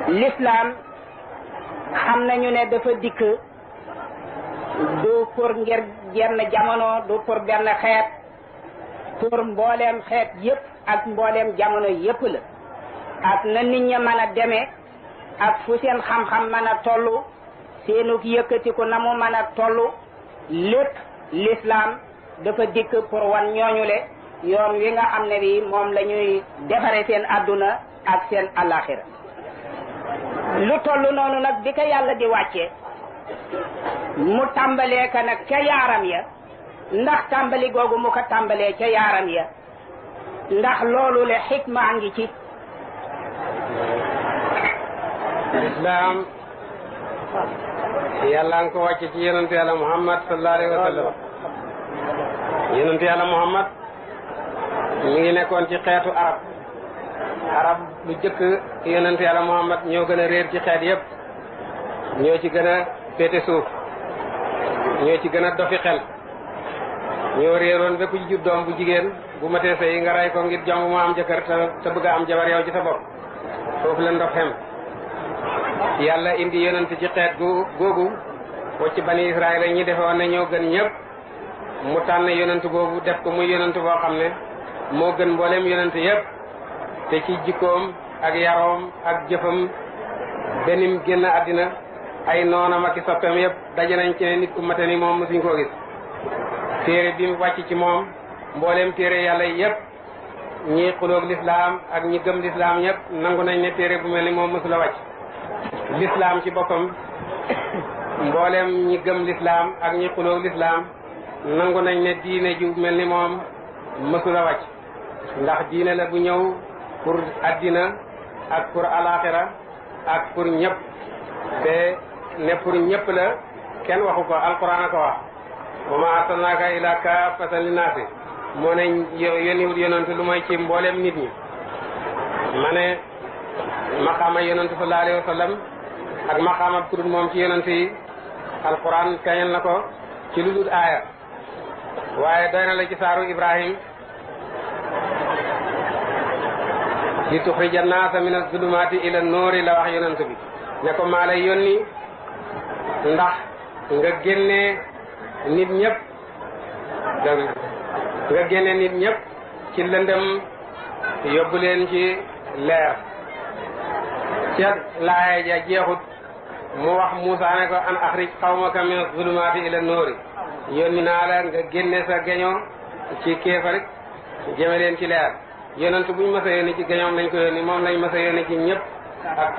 l'islam xam nañu ne dafa dikk du pour ngir jenn jamono du pour benn xeet pour mbooleem xeet yépp ak mbooleem jamono yépp la ak na nit ña mën a demee ak fu seen xam-xam mën a tollu seenuk yëkkatiku na mu mën a tollu lépp l'islam dafa dikk pour wan ñooñu le yoon wi nga xam ne bi moom la ñuy defare seen adduna ak seen alaxira lu toll noonu nag bi ko yàlla di wàcce mu tàmbalee ka nag ca yaaram ya ndax tàmbali googu mu ko tàmbalee ca yaaram ya ndax loolu le xikma ngi ci islam yàlla nga ko wàcce ci yonent yàlla muhammad sallallahu alayhi wa sallam yonent yàlla muhammad mi ngi nekkoon ci xeetu arab lu jëkk yonent yàlla muhammad ñoo gën a réer ci xeet yépp ñoo ci gën a féete suuf ñoo ci gën a dofi xel ñoo réeroon bépp ci jur doom bu jigéen bu matee sëy nga rey ko ngir jomb mu am jëkkër te bëgg a am jabar yow ci sa bopp foofu la ndox xem yàlla indi yonent ci xeet googu wacc bani israël ñi defe woon ne ñoo gën ñëpp mu tànn yonent boobu def ko muy yonent boo xam ne moo gën mbooleem yonent yëpp te ci jikkoom ak yaroom ak jëfam benim génn àddina ay noonam ak i soppeem yëpp daje nañ ci ne nit ku mate ni moom mosuñ koo gis téere bi mu wàcc ci moom mbooleem téere yàlla yëpp ñi xuloog lislaam ak ñi gëm lislaam ñëpp nangu nañ ne téere bu mel ni moom mosula wàcc lislaam ci boppam mbooleem ñi gëm lislaam ak ñi xuloog lislaam nangu nañ ne diine ju mel ni moom mësula wàcc ndax diine la bu ñëw pour addina ak pour alaxira ak pour ñëpp te ne pour ñëpp la kenn waxu ko alquran a ko wax wa ma arsalnaaka ila kaafatan linnaasi moo ne yónniwut yonent lu may ci mbooleem nit ñi ma ne maqaama yonent sallallahu alayhi wa sallam ak maqaama kurut moom ci yonent yi alquran kañal na ko ci lu dul aaya waaye doy na la ci saaru ibrahim li tuxrija naasa min az-zulumaati ila noori la wax yonent bi ne ko maa lay yónni ndax nga génnee nit ñëpp ci lëndëm yóbbu leen ci leer ca laaya ja jeexut mu wax Muusa ne ko an axrij qawmaka min az-zulumaati ila noori yónni naa la nga génne sa geño ci kéefar jëme leen ci leer yonent buñ mës a yónni ci geñoom lañ ko yónni moom lañ mës a yónni ci ñëpp ak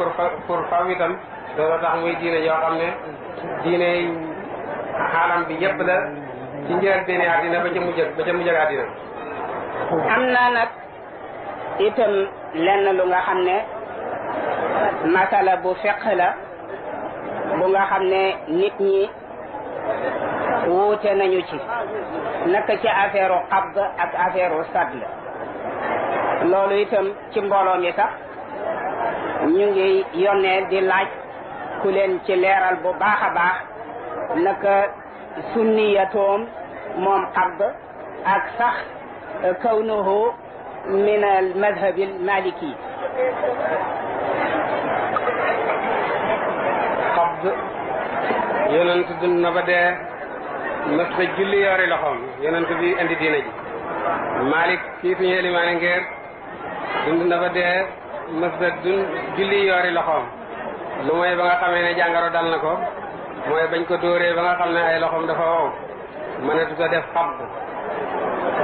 pour faw itam loolu tax muy diine yoo xam ne diine xaalam bi yëpp la ci njëriñ diine àddina ba ca mujj àddina am na nag itam lenn lu nga xam ne masala bu fiqh la bu nga xam ne nit ñi wuute nañu ci naka ci affaire u qabd ak affaire u sadl loolu itam ci mbooloo mi sax ñu ngi yónnee di laaj ku leen ci leeral bu baax a baax naka sunniyatoom moom qabd ak sax kawnuhu min al madhab al maliki qabd yonent dund na ba dee mës da julli yori loxoom yonent bi indi diina ji Malik kii suñu elimaane ngeer dund na ba dee mës da julli yori loxoom lu mooy ba nga xamee ne jàngaro dal na ko mooy bañ ko dóoree ba nga xam ne ay loxoom dafa wow mënatu ko def qabd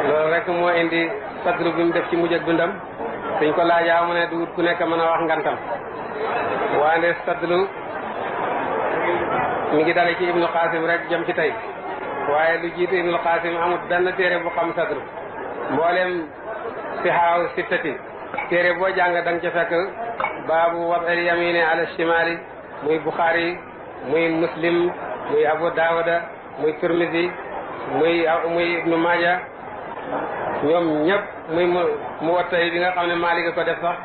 loolu rek moo indi sadru bi mu def ci mujj ak dundam suñ ko laajaa mu ne du ku nekk mën a wax ngantam waaye sadru mi ngi dale ci ibnu qasim rek jëm ci tey waaye lu jiitu ibnu qasim amul benn téere bu xam sadru mboolem sihaaw sittati téere boo jàng da nga ca fekk baabu wad'il yamini ala shimali muy bukhari muy muslim muy abu daawuda muy turmisi muy ibnu maaja ñoom ñëpp muy mu wattay bi nga xam ne Maalik ko def sax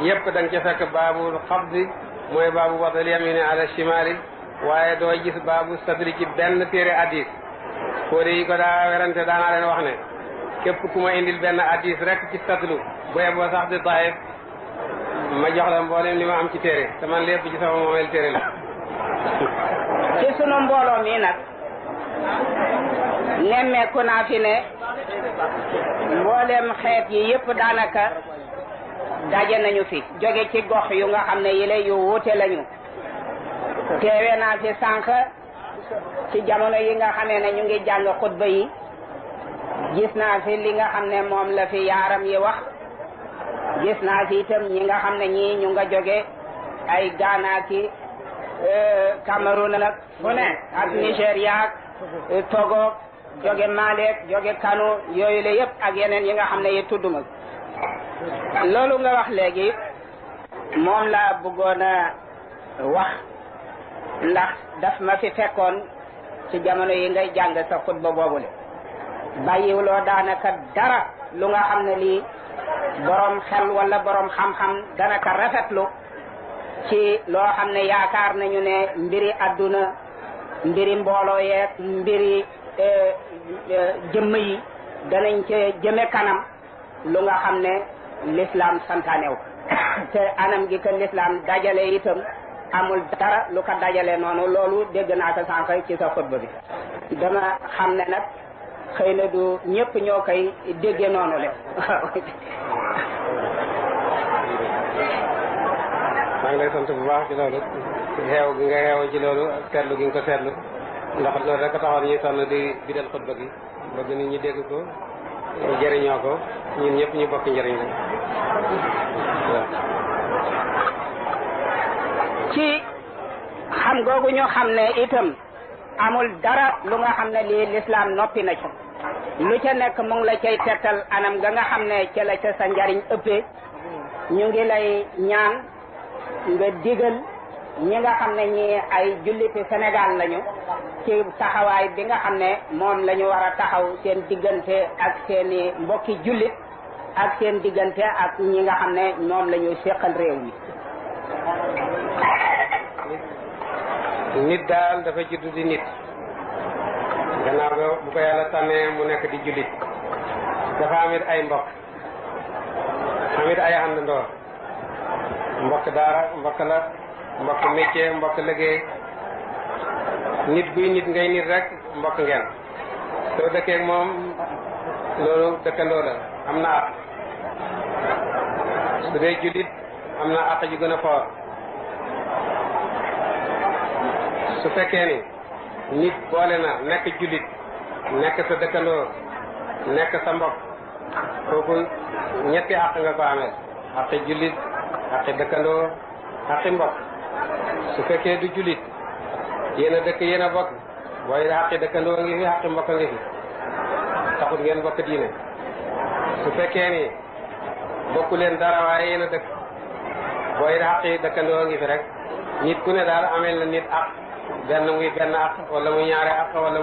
yëpp da nga ca fekk baabul xabdi mooy baabu wad'il yamini ala shimali waaye doo gis baabu sadri ci benn téere addis fóode yi ko daa werante daanaa leen wax ne képp ku ma indil benn addis rek ci sadlu bu yeboo sax di daif ma jox la mboolem li ma am ci téere te man lépp ci sama moomeel téere la. ci sunu mbooloo mi nag nemmeeku naa fi ne mboolem xeet yi yëpp daanaka daje nañu fi jóge ci gox yu nga xam ne yile yu wuute lañu. teewe naa fi sànq ci jamono yi nga xamee ne ñu ngi jàng xutba yi gis naa fi li nga xam ne moom la fi yaaram yi wax gis naa fi itam ñi nga xam ne ñii ñu nga jóge ay Ghana ki Cameroun nag fu ne ak Nigéria ak Togo jóge Mali jóge Kano yooyu la yëpp ak yeneen yi nga xam ne yi tudduma loolu nga wax léegi moom laa bëggoon a wax ndax daf ma fi fekkoon ci jamono yi ngay jàng sa xutba boobule bàyyiwuloo daanaka dara lu nga xam ne lii borom xel wala borom xam-xam dana ka rafetlu ci loo xam ne yaakaar nañu ne mbiri adduna mbiri mbooloo yeeg mbiri jëmm yi danañ ca jëme kanam lu nga xam ne l'islam santaanew te anam gi ko l'islam dajale itam amul dara lu ko dajale noonu loolu dégg naa ko sànq ci sa xutba bi dama xam ne nag xëy na du ñëpp ñoo koy dégge noonu le maa ngi lay sant bu baax ci loolu xeew gi nga xeew ci loolu seetlu gi nga ko seetlu ndax loolu rek a taxoon ñuy sonn di bidal xutba gi bëgg nit ñi dégg ko jëriñoo ko ñun ñëpp ñu bokk njëriñ la ci xam googu ñu xam ne itam amul dara lu nga xam ne lii l'islam noppi na ci lu ca nekk mu ngi la cay tettal anam ga nga xam ne ca la ca sa njariñ ëppee ñu ngi lay ñaan nga digal ñi nga xam ne ñi ay julliti Sénégal lañu ci taxawaay bi nga xam ne moom la ñu war a taxaw seen diggante ak seeni mbokki jullit ak seen diggante ak ñi nga xam ne moom la ñu séqal réew mi. nit daal dafa juddu di nit gannaaw ga bu ko yàlla tànnee mu nekk di jullit dafa amit ay mbokk amit ay àndandoo mbokk daara mbokk la mbokk métier mbokk liggéey nit buy nit ngay nit rek mbokk ngeen soo dëkkee ak moom loolu dëkkandoo la am na àq su dee jullit am na àq ju gën a foor su fekkee ni nit boole na nekk jullit nekk sa dëkkandoo nekk sa mbokk kooku ñetti àq nga ko amee àqi jullit àqi dëkkandoo àqi mbokk su fekkee du jullit yéen a dëkk yéen a bokk booy àqi dëkkandoo ngi fi àqi mbokk ngi fi taxut ngeen bokk diine su fekkee ni bokku leen dara waaye yéen a dëkk booy àqi dëkkandoo ngi fi rek nit ku ne daal ameel na nit àq benn muy benn àq wala muy ñaari àq wala